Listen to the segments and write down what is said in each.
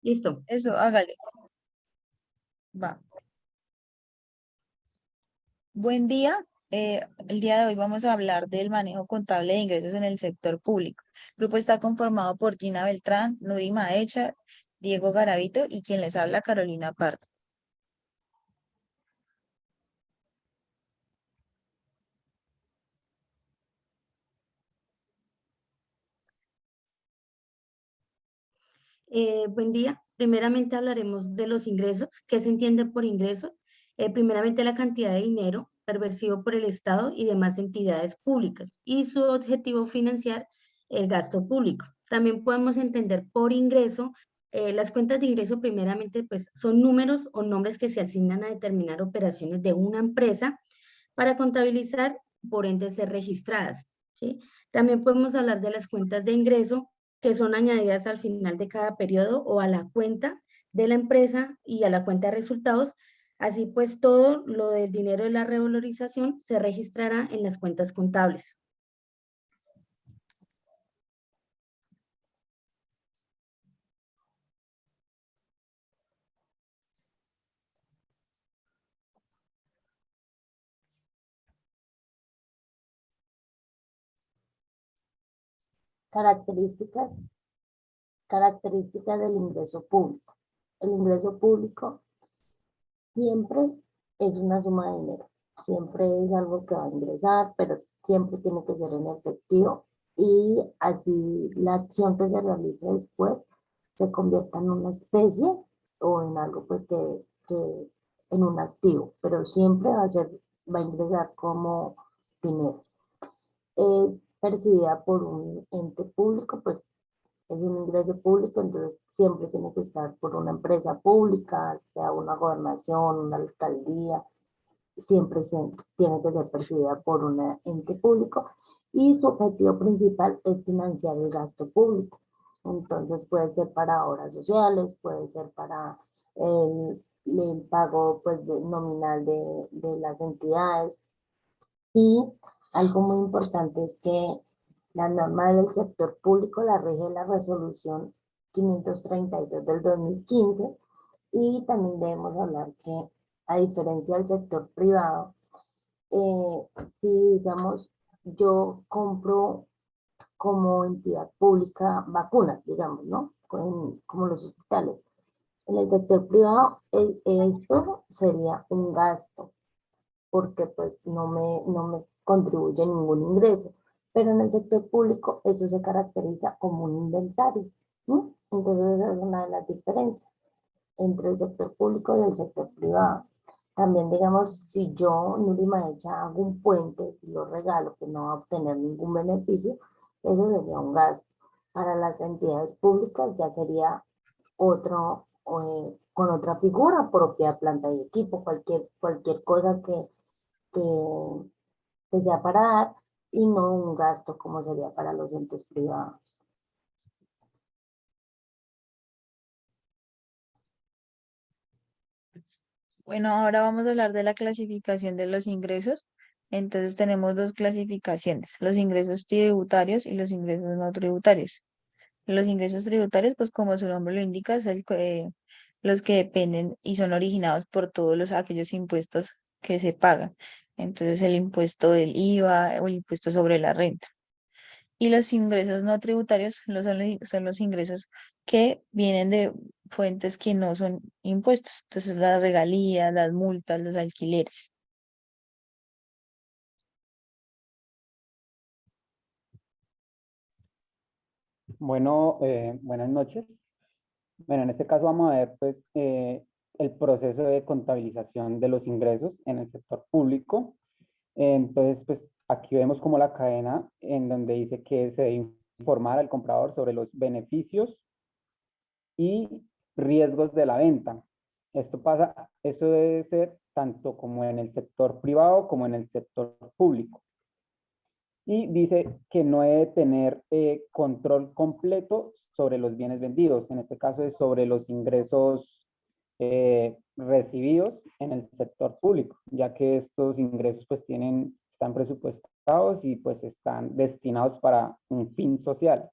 Listo. Eso, hágale. Va. Buen día. El día de hoy vamos a hablar del manejo contable de ingresos en el sector público. El grupo está conformado por Gina Beltrán, Nuri Maecha, Diego Garavito y quien les habla, Carolina Pardo. Buen día. Primeramente hablaremos de los ingresos. ¿Qué se entiende por ingresos? Primeramente la cantidad de dinero percibido por el Estado y demás entidades públicas y su objetivo financiar el gasto público. También podemos entender por ingreso, las cuentas de ingreso primeramente pues son números o nombres que se asignan a determinar operaciones de una empresa para contabilizar, por ende ser registradas, ¿sí? También podemos hablar de las cuentas de ingreso que son añadidas al final de cada periodo o a la cuenta de la empresa y a la cuenta de resultados. Así pues, todo lo del dinero de la revalorización se registrará en las cuentas contables. Características, características del ingreso público. El ingreso público siempre es una suma de dinero, siempre es algo que va a ingresar, pero siempre tiene que ser en efectivo y así la acción que se realice después se convierta en una especie o en algo pues que en un activo, pero siempre va a ingresar como dinero. Es percibida por un ente público, pues es un ingreso público, entonces siempre tiene que estar por una empresa pública, sea una gobernación, una alcaldía, siempre tiene que ser percibida por un ente público y su objetivo principal es financiar el gasto público. Entonces puede ser para obras sociales, puede ser para el pago pues, nominal de las entidades. Y algo muy importante es que la norma del sector público la rige la resolución 532 del 2015 y también debemos hablar que a diferencia del sector privado, si digamos yo compro como entidad pública vacunas, digamos, ¿no? Como los hospitales. En el sector privado esto sería un gasto porque pues no me contribuye ningún ingreso. Pero en el sector público eso se caracteriza como un inventario, ¿no? Entonces esa es una de las diferencias entre el sector público y el sector privado. También, digamos, si yo, Nuri Maecha, hago un puente y lo regalo, que no va a obtener ningún beneficio, eso sería un gasto. Para las entidades públicas ya sería otro, con otra figura, propia planta y equipo, cualquier cosa que, que sea para dar y no un gasto como sería para los entes privados. Bueno, ahora vamos a hablar de la clasificación de los ingresos. Entonces tenemos dos clasificaciones, los ingresos tributarios y los ingresos no tributarios. Los ingresos tributarios, pues como su nombre lo indica, es los que dependen y son originados por todos aquellos impuestos que se pagan. Entonces el impuesto del IVA o el impuesto sobre la renta. Y los ingresos no tributarios son los ingresos que vienen de fuentes que no son impuestos. Entonces las regalías, las multas, los alquileres. Bueno, buenas noches. Bueno, en este caso vamos a ver pues el proceso de contabilización de los ingresos en el sector público. Entonces, pues aquí vemos como la cadena en donde dice que se debe informar al comprador sobre los beneficios y riesgos de la venta. Esto debe ser tanto como en el sector privado como en el sector público. Y dice que no debe tener control completo sobre los bienes vendidos. En este caso es sobre los ingresos recibidos en el sector público, ya que estos ingresos pues están presupuestados y pues están destinados para un fin social.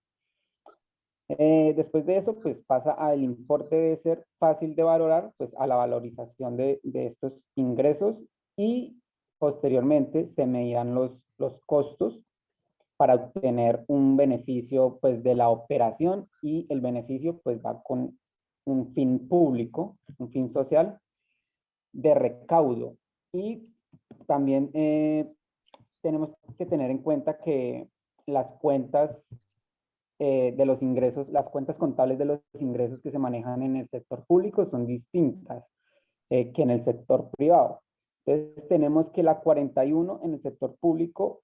Después de eso, pues pasa al importe de ser fácil de valorar, pues a la valorización de estos ingresos y posteriormente se medirán los costos para obtener un beneficio pues de la operación y el beneficio pues va con un fin público, un fin social de recaudo. Y también tenemos que tener en cuenta que las cuentas de los ingresos, las cuentas contables de los ingresos que se manejan en el sector público son distintas que en el sector privado. Entonces tenemos que la 41 en el sector público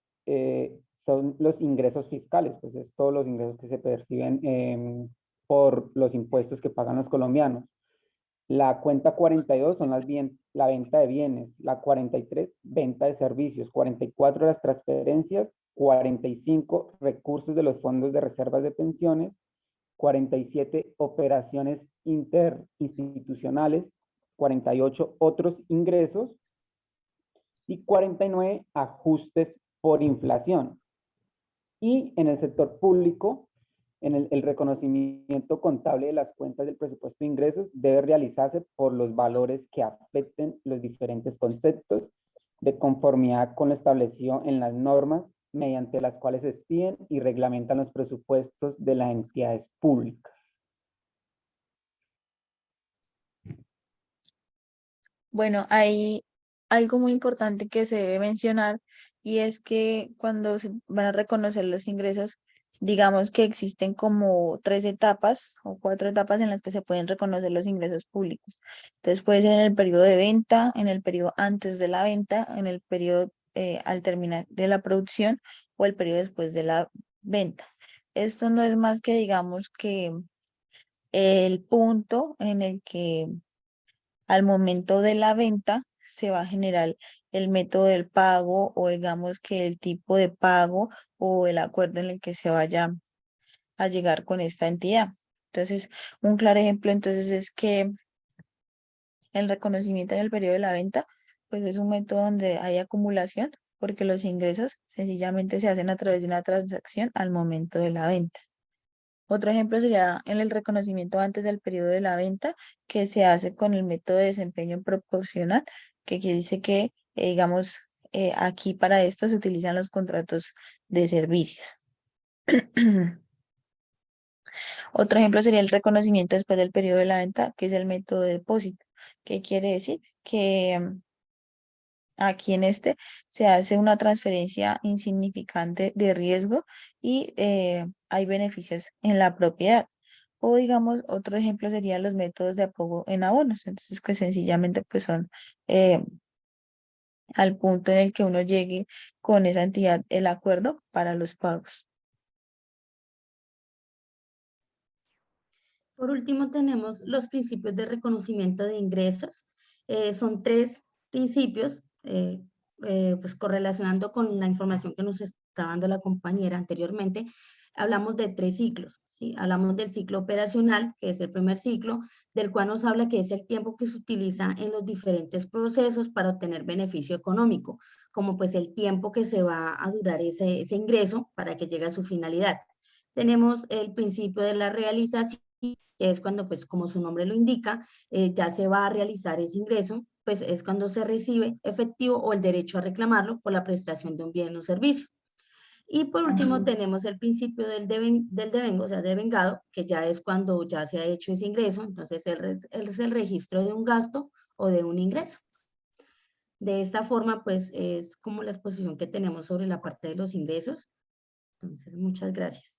son los ingresos fiscales, pues es todos los ingresos que se perciben por los impuestos que pagan los colombianos. La cuenta 42 son la venta de bienes, la 43 venta de servicios, 44 las transferencias, 45 recursos de los fondos de reservas de pensiones, 47 operaciones interinstitucionales, 48 otros ingresos y 49 ajustes por inflación. Y en el sector público, en el reconocimiento contable de las cuentas del presupuesto de ingresos debe realizarse por los valores que afecten los diferentes conceptos de conformidad con lo establecido en las normas mediante las cuales se expiden y reglamentan los presupuestos de las entidades públicas. Bueno, hay algo muy importante que se debe mencionar y es que cuando se van a reconocer los ingresos, digamos que existen como 3 etapas o 4 etapas en las que se pueden reconocer los ingresos públicos. Entonces puede ser en el periodo de venta, en el periodo antes de la venta, en el periodo al terminar de la producción o el periodo después de la venta. Esto no es más que digamos que el punto en el que al momento de la venta se va a generar el método del pago o digamos que el tipo de pago o el acuerdo en el que se vaya a llegar con esta entidad. Entonces, un claro ejemplo entonces es que el reconocimiento en el periodo de la venta, pues es un método donde hay acumulación porque los ingresos sencillamente se hacen a través de una transacción al momento de la venta. Otro ejemplo sería en el reconocimiento antes del periodo de la venta, que se hace con el método de desempeño proporcional, que aquí dice que, digamos, aquí para esto se utilizan los contratos de servicios. Otro ejemplo sería el reconocimiento después del periodo de la venta, que es el método de depósito, que quiere decir que aquí en este se hace una transferencia insignificante de riesgo y hay beneficios en la propiedad. O digamos, otro ejemplo serían los métodos de apoyo en abonos. Entonces, que sencillamente pues son eh, al punto en el que uno llegue con esa entidad el acuerdo para los pagos. Por último, tenemos los principios de reconocimiento de ingresos. Son 3 principios, pues correlacionando con la información que nos está dando la compañera anteriormente. Hablamos de 3 ciclos, ¿sí? Hablamos del ciclo operacional, que es el primer ciclo, del cual nos habla que es el tiempo que se utiliza en los diferentes procesos para obtener beneficio económico, como pues el tiempo que se va a durar ese ingreso para que llegue a su finalidad. Tenemos el principio de la realización, que es cuando, pues como su nombre lo indica, ya se va a realizar ese ingreso, pues es cuando se recibe efectivo o el derecho a reclamarlo por la prestación de un bien o servicio. Y por último tenemos el principio del devengo, o sea, devengado, que ya es cuando ya se ha hecho ese ingreso, entonces es el registro de un gasto o de un ingreso. De esta forma, pues es como la exposición que tenemos sobre la parte de los ingresos. Entonces, muchas gracias.